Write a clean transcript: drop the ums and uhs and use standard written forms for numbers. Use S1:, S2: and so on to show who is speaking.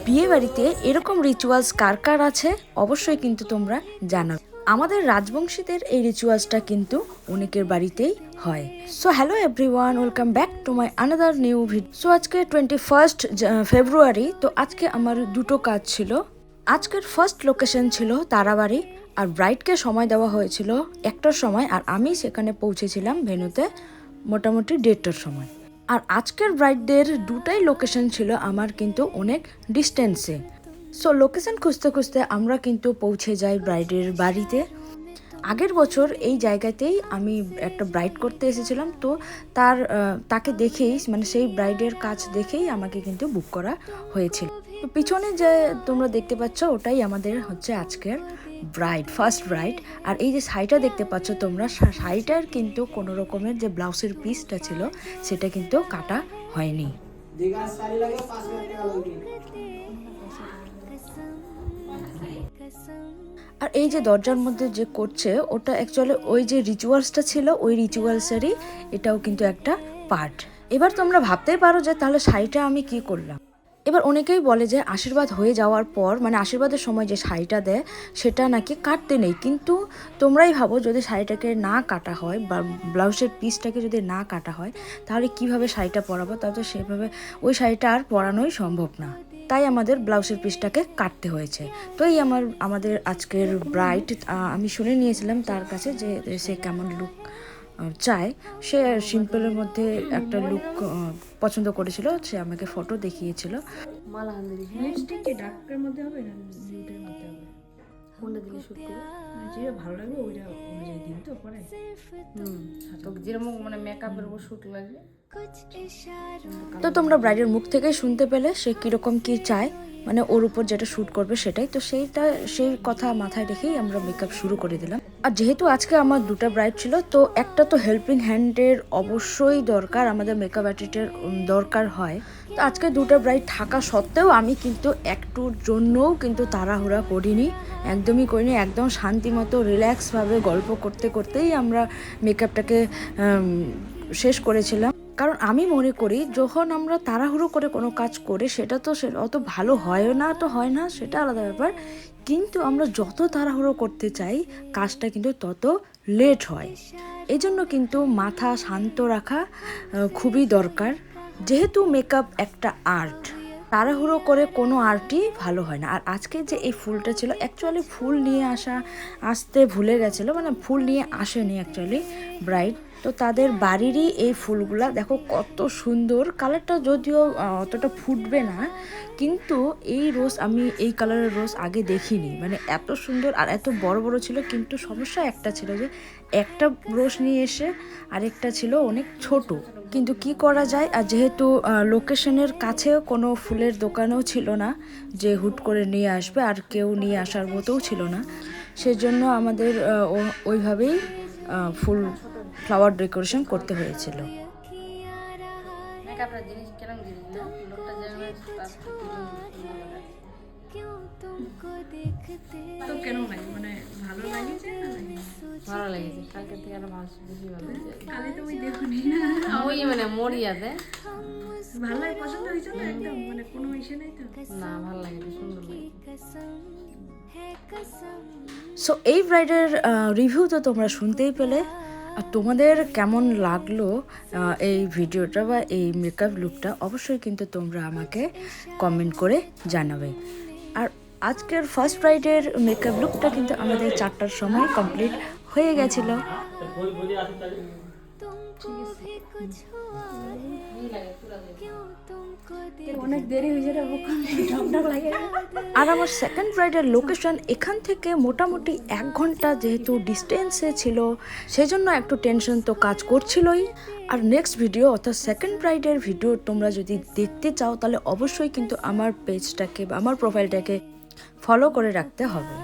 S1: বিয়ে বাড়িতে এরকম রিচুয়ালস কার কার আছে অবশ্যই কিন্তু তোমরা জানাবে। আমাদের রাজবংশীদের এই রিচুয়ালসটা কিন্তু অনেকের বাড়িতেই হয়। So hello everyone, welcome back to my another new video. So আজকে 21 ফেব্রুয়ারি। তো আজকে আমার দুটো কাজ ছিল। আজকের ফার্স্ট লোকেশন ছিল তারাবাড়ি, আর ব্রাইডকে সময় দেওয়া হয়েছিল 1টার সময়, আর আমি সেখানে পৌঁছেছিলাম ভেন্যুতে মোটামুটি 1:30টার সময়। আর আজকের ব্রাইডদের দুটাই লোকেশন ছিল আমার কিন্তু অনেক ডিস্টেন্সে। সো লোকেশন খুঁজতে খুঁজতে আমরা কিন্তু পৌঁছে যাই ব্রাইডের বাড়িতে। আগের বছর এই জায়গাতেই আমি একটা ব্রাইড করতে এসেছিলাম, তো তাকে দেখেই মানে সেই ব্রাইডের কাজ দেখেই আমাকে কিন্তু বুক করা হয়েছিল। তো পিছনে যে তোমরা দেখতে পাচ্ছ ওটাই আমাদের হচ্ছে আজকের ব্রাইড, ফার্স্ট ব্রাইড। আর এই যে শাড়িটা দেখতে পাচ্ছ তোমরা, শাড়িটার কিন্তু কোনো রকমের যে ব্লাউজের পিসটা ছিল সেটা কিন্তু কাটা হয়নি। আর এই যে দরজার মধ্যে যে করছে ওটা অ্যাকচুয়ালি ওই যে রিচুয়ালসটা ছিল ওই রিচুয়ালসেরই এটাও কিন্তু একটা পার্ট। এবার তোমরা ভাবতেই পারো যে তাহলে শাড়িটা আমি কি করলাম। এবার অনেকেই বলে যে আশীর্বাদ হয়ে যাওয়ার পর মানে আশীর্বাদের সময় যে শাড়িটা দেয় সেটা নাকি কাটতে নেই, কিন্তু তোমরাই ভাবো যদি শাড়িটাকে না কাটা হয় বা ব্লাউজের পিসটাকে যদি না কাটা হয় তাহলে কিভাবে শাড়িটা পরাবো, তাহলে সেভাবে ওই শাড়িটা আর পরানোই সম্ভব না। তাই আমাদের ব্লাউজের পিসটাকে কাটতে হয়েছে। তো এই আমাদের আজকের ব্রাইড, আমি শুনে নিয়েছিলাম তার কাছে যে সে কেমন লুক চায়। সে সিম্পলের মধ্যে একটা লুক পছন্দ করেছিল, সে আমাকে ফটো দেখিয়েছিল।
S2: ডার্কের মধ্যে হবে না নিউটের মধ্যে হবে, কোনটা দিলে শুট করে যেটা ভালো লাগবে ওইটা অনুযায়ী দিন তো পরে। তো যেরকম মানে মেকআপের উপর শুট লাগবে।
S1: তো তোমরা ব্রাইডের মুখ থেকেই শুনতে পেলে সে কীরকম কী চায়, মানে ওর উপর যেটা শ্যুট করবে সেটাই। তো সেই কথা মাথায় রেখেই আমরা মেকআপ শুরু করে দিলাম। আর যেহেতু আজকে আমার দুটো ব্রাইড ছিল, তো একটা তো হেল্পিং হ্যান্ডের অবশ্যই দরকার, আমাদের মেকআপ আর্টিস্টের দরকার হয়। তো আজকে দুটো ব্রাইড থাকা সত্ত্বেও আমি কিন্তু একটুর জন্যও কিন্তু তাড়াহুড়া করিনি, একদমই করিনি। একদম শান্তি মতো রিল্যাক্সভাবে গল্প করতে করতেই আমরা মেকআপটাকে শেষ করেছিলাম। কারণ আমি মনে করি যখন আমরা তাড়াহুড়ো করে কোনো কাজ করে সেটা তো অত ভালো হয় না, সেটা আলাদা ব্যাপার, কিন্তু আমরা যত তাড়াহুড়ো করতে চাই কাজটা কিন্তু তত লেট হয়। এই জন্য কিন্তু মাথা শান্ত রাখা খুবই দরকার। যেহেতু মেকআপ একটা আর্ট, তাড়াহুড়ো করে কোনো আর্টই ভালো হয় না। আর আজকে যে এই ফুলটা ছিল অ্যাকচুয়ালি ফুল নিয়ে আসতে ভুলে গেছিলো, মানে ফুল নিয়ে আসেনি অ্যাকচুয়ালি ব্রাইড। তো তাদের বাড়িরই এই ফুলগুলা দেখো কত সুন্দর, কালারটা যদিও অতটা ফুটবে না, কিন্তু এই রোজ আমি এই কালারের রোজ আগে দেখিনি, মানে এত সুন্দর আর এত বড় বড় ছিল। কিন্তু সমস্যা একটা ছিল যে একটা রোজ নিয়ে এসে আরেকটা ছিল অনেক ছোট, কিন্তু কি করা যায়। আর যেহেতু লোকেশনের কাছেও কোনো ফুলের দোকানও ছিল না যে হুট করে নিয়ে আসবে, আর কেউ নিয়ে আসার মতোও ছিল না, সেজন্য আমাদের ওইভাবেই ফ্লাওয়ার ডেকোরেশন করতে হয়েছিল।
S2: তো কেন লাগে মানে ভালো লাগেছে না
S3: ভালো লেগেছে, কালকে থেকে আরো বেশি ভালো লেগেছে।
S2: কালে তুমি দেখোনি না
S3: ওই মানে মরিয়াতে
S2: ভালো লাগে, পছন্দ হয়েছে তো একদম, মানে কোনো ইসে নেই তো।
S3: না ভালো লাগেছে, সুন্দর লাগে।
S1: সো এই ব্রাইডের রিভিউ তো তোমরা শুনতেই পেলে। আর তোমাদের কেমন লাগলো এই ভিডিওটা বা এই মেকআপ লুকটা অবশ্যই কিন্তু তোমরা আমাকে কমেন্ট করে জানাবে। আর আজকের ফার্স্ট ব্রাইডের মেকআপ লুকটা কিন্তু আমাদের 4টার সময় কমপ্লিট হয়ে গেছিলো।
S2: অনেক দেরি হয়ে যায়, লাগে।
S1: আর আমার সেকেন্ড ব্রাইডের লোকেশন এখান থেকে মোটামুটি 1 ঘন্টা যেহেতু ডিস্টেন্সে ছিল, সেজন্য একটু টেনশন তো কাজ করছিলই। আর নেক্সট ভিডিও অর্থাৎ সেকেন্ড ব্রাইডের ভিডিও তোমরা যদি দেখতে চাও তাহলে অবশ্যই কিন্তু আমার পেজটাকে বা আমার প্রোফাইলটাকে ফলো করে রাখতে হবে।